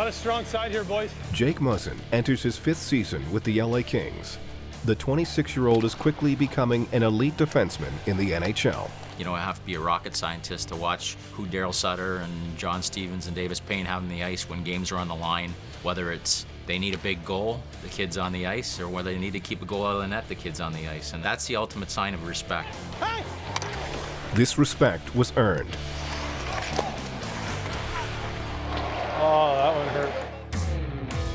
lot of strong side here, boys. Jake Muzzin enters his 5th season with the LA Kings. The 26-year-old is quickly becoming an elite defenseman in the NHL. You know, I have to be a rocket scientist to watch who Daryl Sutter and John Stevens and Davis Payne have on the ice when games are on the line, whether it's they need a big goal, the kid's on the ice, or whether they need to keep a goal out of the net, the kid's on the ice. And that's the ultimate sign of respect. Hey! This respect was earned. Oh, that one hurt.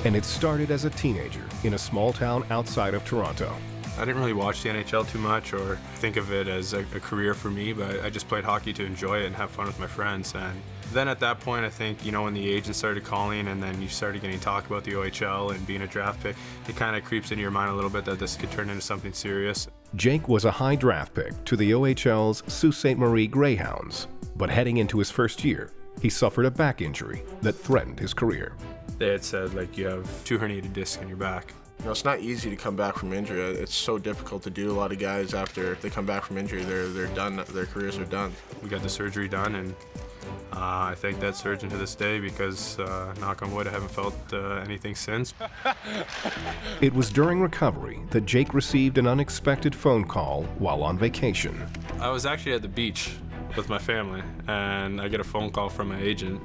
And it started as a teenager in a small town outside of Toronto. I didn't really watch the NHL too much or think of it as a career for me, but I just played hockey to enjoy it and have fun with my friends. And then at that point, I think, you know, when the agents started calling and then you started getting talk about the OHL and being a draft pick, it kind of creeps into your mind a little bit that this could turn into something serious. Jake was a high draft pick to the OHL's Sault Ste. Marie Greyhounds, but heading into his first year, he suffered a back injury that threatened his career. They had said, like, you have 2 herniated discs in your back. You know, it's not easy to come back from injury. It's so difficult to do. A lot of guys, after they come back from injury, they're done. Their careers are done. We got the surgery done, and I thank that surgeon to this day because, knock on wood, I haven't felt anything since. It was during recovery that Jake received an unexpected phone call while on vacation. I was actually at the beach with my family, and I get a phone call from my agent.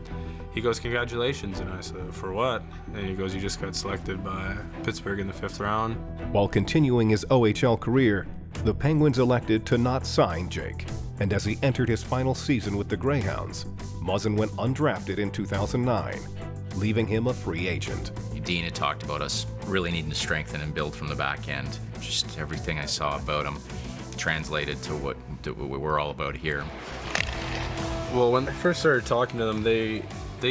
He goes, "Congratulations," and I said, "For what?" And he goes, "You just got selected by Pittsburgh in the 5th round." While continuing his OHL career, the Penguins elected to not sign Jake. And as he entered his final season with the Greyhounds, Muzzin went undrafted in 2009, leaving him a free agent. Dean had talked about us really needing to strengthen and build from the back end. Just everything I saw about him translated to what we're all about here. Well, when I first started talking to them, they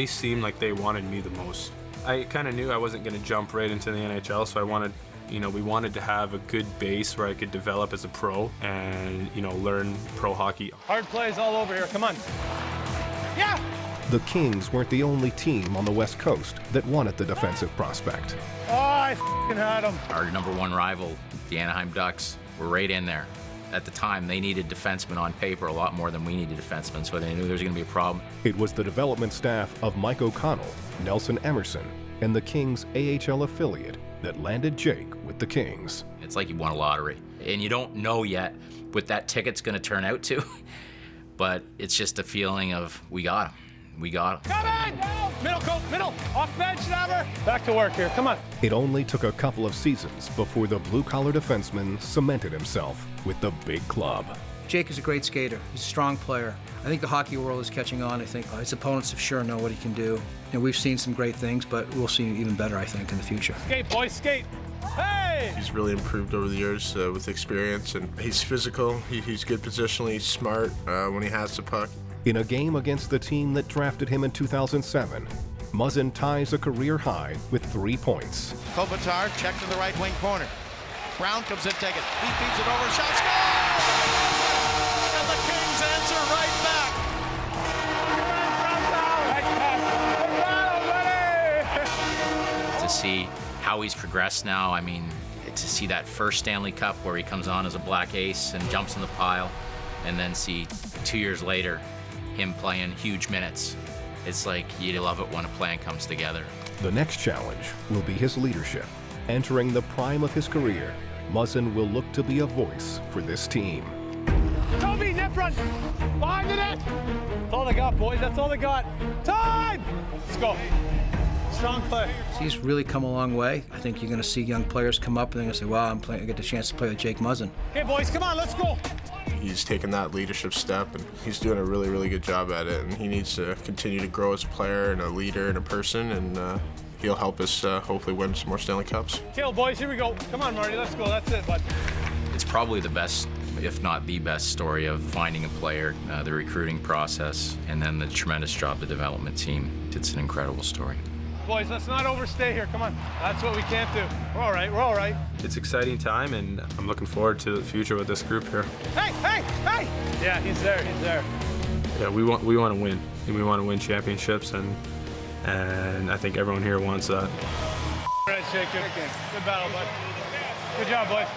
seemed like they wanted me the most. I kind of knew I wasn't going to jump right into the NHL, so we wanted to have a good base where I could develop as a pro and, learn pro hockey. Hard plays all over here. Come on. Yeah! The Kings weren't the only team on the West Coast that wanted the defensive prospect. Oh, I f***ing had him. Our #1 rival, the Anaheim Ducks, were right in there. At the time, they needed defensemen on paper a lot more than we needed defensemen, so they knew there was going to be a problem. It was the development staff of Mike O'Connell, Nelson Emerson, and the Kings' AHL affiliate that landed Jake with the Kings. It's like you won a lottery, and you don't know yet what that ticket's going to turn out to, but it's just a feeling of, we got him. We got him. Come in! Middle, go, middle, off bench, Naver. Back to work here, come on. It only took a couple of seasons before the blue-collar defenseman cemented himself with the big club. Jake is a great skater. He's a strong player. I think the hockey world is catching on. I think his opponents have sure know what he can do. And we've seen some great things, but we'll see even better, I think, in the future. Skate, boys, skate. Hey! He's really improved over the years with experience, and he's physical. He's good positionally. He's smart when he has the puck. In a game against the team that drafted him in 2007, Muzzin ties a career high with 3 points. Kopitar checked to the right wing corner. Brown comes in, take it. He feeds it over, shot, score! And the Kings answer right back. To see how he's progressed now, I mean, to see that first Stanley Cup where he comes on as a black ace and jumps in the pile, and then see 2 years later him playing huge minutes. It's like you love it when a plan comes together. The next challenge will be his leadership. Entering the prime of his career, Muzzin will look to be a voice for this team. Toby, net front. Behind the net. That's all they got, boys. That's all they got. Time! Let's go. Strong play. He's really come a long way. I think you're going to see young players come up and they're going to say, wow, I get the chance to play with Jake Muzzin. Okay, boys, come on, let's go. He's taken that leadership step, and he's doing a really, really good job at it. And he needs to continue to grow as a player and a leader and a person, and he'll help us hopefully win some more Stanley Cups. Okay, boys, here we go. Come on, Marty, let's go. That's it, bud. It's probably the best, if not the best, story of finding a player, the recruiting process, and then the tremendous job the development team. It's an incredible story. Boys, let's not overstay here. Come on. That's what we can't do. We're all right. We're all right. It's an exciting time, and I'm looking forward to the future with this group here. Hey, hey, hey! Yeah, he's there. He's there. Yeah, we want to win, and we want to win championships, and I think everyone here wants that. All right, Jake. Good battle, bud. Good job, boys.